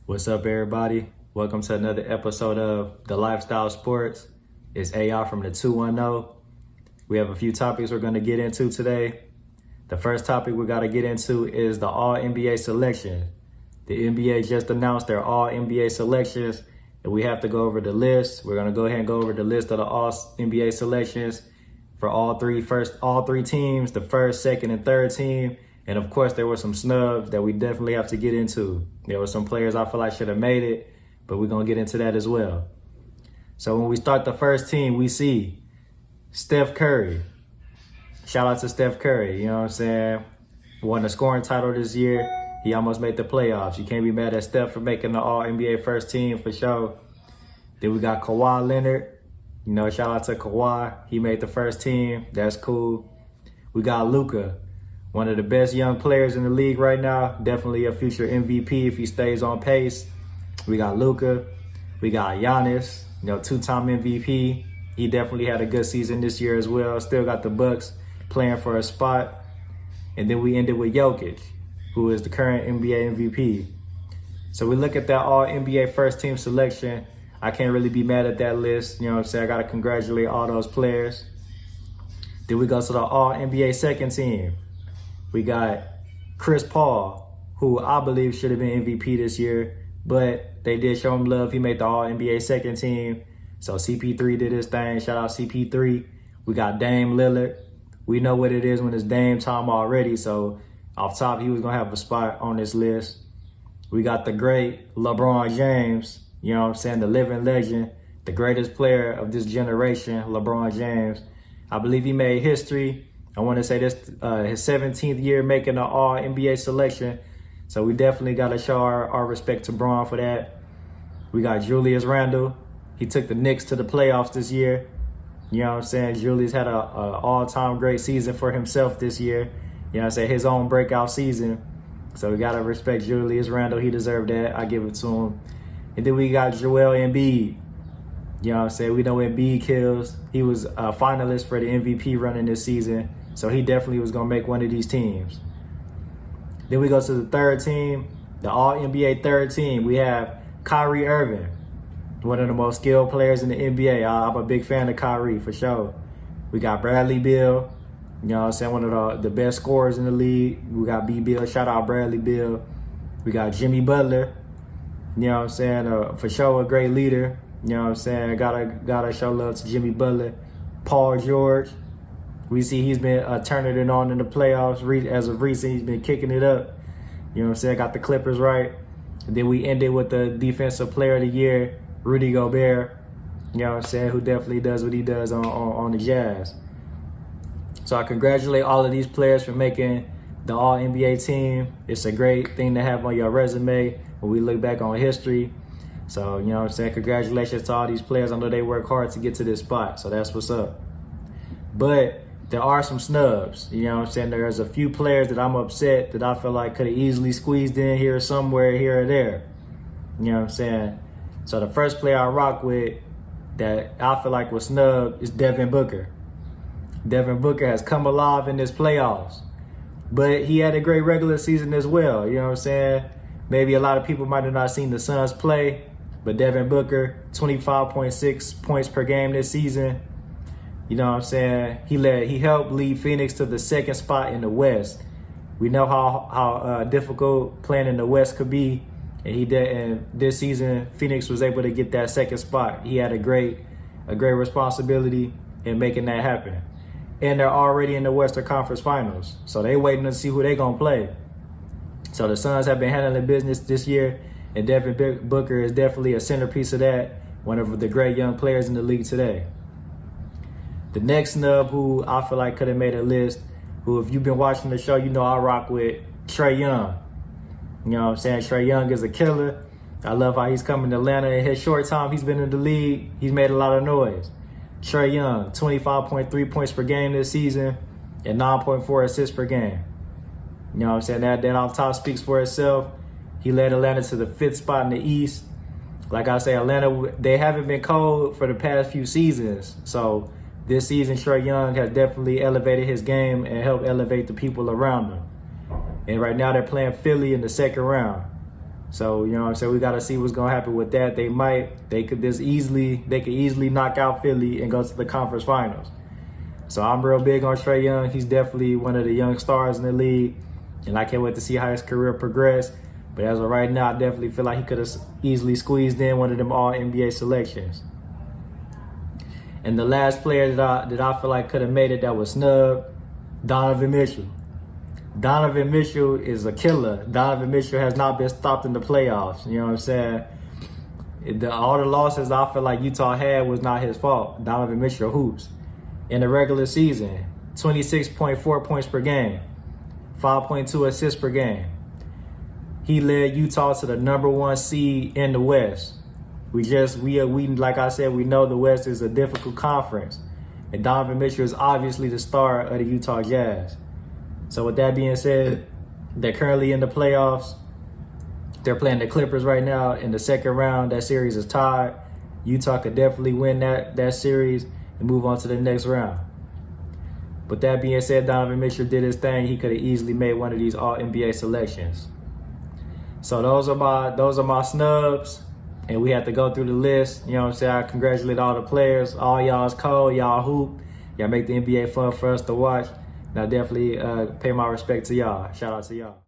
What's up, everybody? Welcome to another episode of The Lifestyle Sports. It's AI from the 210. We have a few topics we're going to get into today. The first topic we got to get into is the AllNBA selection. The NBA just announced their AllNBA selections, and we have to go over the list. We're going to go ahead and go over the list of the AllNBA selections for all three teams, the first, second, and third team. And of course, there were some snubs that we definitely have to get into. There were some players I feel like should have made it, but we're going to get into that as well. So when we start the first team, we see Steph Curry. Shout out to Steph Curry, you know what I'm saying? Won the scoring title this year. He almost made the playoffs. You can't be mad at Steph for making the All-NBA first team for sure. Then we got Kawhi Leonard. You know, shout out to Kawhi. He made the first team. That's cool. We got Luka. One of the best young players in the league right now. Definitely a future MVP if he stays on pace. We got Luka. We got Giannis, you know, two-time MVP. He definitely had a good season this year as well. Still got the Bucks playing for a spot. And then we ended with Jokic, who is the current NBA MVP. So we look at that All-NBA first-team selection. I can't really be mad at that list. You know what I'm saying? I got to congratulate all those players. Then we go to the All-NBA second team. We got Chris Paul, who I believe should have been MVP this year, but they did show him love. He made the All-NBA second team. So CP3 did his thing. Shout out CP3. We got Dame Lillard. We know what it is when it's Dame time already. So off top, he was going to have a spot on this list. We got the great LeBron James, you know what I'm saying, the living legend, the greatest player of this generation, LeBron James. I believe he made history. I want to say this his 17th year making an All-NBA selection. So we definitely got to show our respect to Bron for that. We got Julius Randle. He took the Knicks to the playoffs this year. You know what I'm saying? Julius had a all-time great season for himself this year. You know what I'm saying? His own breakout season. So we got to respect Julius Randle. He deserved that. I give it to him. And then we got Joel Embiid. You know what I'm saying? We know Embiid kills. He was a finalist for the MVP running this season. So he definitely was going to make one of these teams. Then we go to the third team, the All-NBA third team. We have Kyrie Irving, one of the most skilled players in the NBA. I'm a big fan of Kyrie for sure. We got Bradley Beal, you know what I'm saying, one of the best scorers in the league. We got B. Beal, shout out Bradley Beal. We got Jimmy Butler, you know what I'm saying, for sure a great leader. You know what I'm saying, gotta show love to Jimmy Butler. Paul George. We see he's been turning it on in the playoffs. As of recent, he's been kicking it up. You know what I'm saying? Got the Clippers right. And then we ended with the Defensive Player of the Year, Rudy Gobert. You know what I'm saying? Who definitely does what he does on the Jazz. So I congratulate all of these players for making the All-NBA team. It's a great thing to have on your resume when we look back on history. So, you know what I'm saying? Congratulations to all these players. I know they work hard to get to this spot. So that's what's up. But there are some snubs, you know what I'm saying? There's a few players that I'm upset that I feel like could have easily squeezed in here somewhere, here or there. You know what I'm saying? So the first player I rock with that I feel like was snubbed is Devin Booker. Devin Booker has come alive in this playoffs, but he had a great regular season as well. You know what I'm saying? Maybe a lot of people might have not seen the Suns play, but Devin Booker, 25.6 points per game this season. You know what I'm saying? He helped lead Phoenix to the second spot in the West. We know how difficult playing in the West could be, and he did. And this season, Phoenix was able to get that second spot. He had a great responsibility in making that happen. And they're already in the Western Conference Finals, so they waiting to see who they're gonna play. So the Suns have been handling business this year, and Devin Booker is definitely a centerpiece of that. One of the great young players in the league today. The next snub who I feel like could have made a list, who if you've been watching the show, you know I rock with Trae Young. You know what I'm saying? Trae Young is a killer. I love how he's coming to Atlanta. In his short time he's been in the league, he's made a lot of noise. Trae Young, 25.3 points per game this season and 9.4 assists per game. You know what I'm saying? That off top speaks for itself. He led Atlanta to the 5th spot in the East. Like I say, Atlanta, they haven't been cold for the past few seasons. So this season, Trae Young has definitely elevated his game and helped elevate the people around him. And right now they're playing Philly in the second round. So, you know what I'm saying? We got to see what's going to happen with that. They could easily knock out Philly and go to the conference finals. So I'm real big on Trae Young. He's definitely one of the young stars in the league. And I can't wait to see how his career progress. But as of right now, I definitely feel like he could have easily squeezed in one of them All-NBA selections. And the last player that I feel like could have made it that was snubbed, Donovan Mitchell. Donovan Mitchell is a killer. Donovan Mitchell has not been stopped in the playoffs. You know what I'm saying? All the losses I feel like Utah had was not his fault. Donovan Mitchell hoops. In the regular season, 26.4 points per game, 5.2 assists per game. He led Utah to the #1 seed in the West. We like I said, we know the West is a difficult conference. And Donovan Mitchell is obviously the star of the Utah Jazz. So with that being said, they're currently in the playoffs. They're playing the Clippers right now in the second round. That series is tied. Utah could definitely win that series and move on to the next round. With that being said, Donovan Mitchell did his thing. He could have easily made one of these All-NBA selections. So those are my snubs. And we have to go through the list. You know what I'm saying? I congratulate all the players. All y'all's cold. Y'all hoop. Y'all make the NBA fun for us to watch. And I definitely pay my respect to y'all. Shout out to y'all.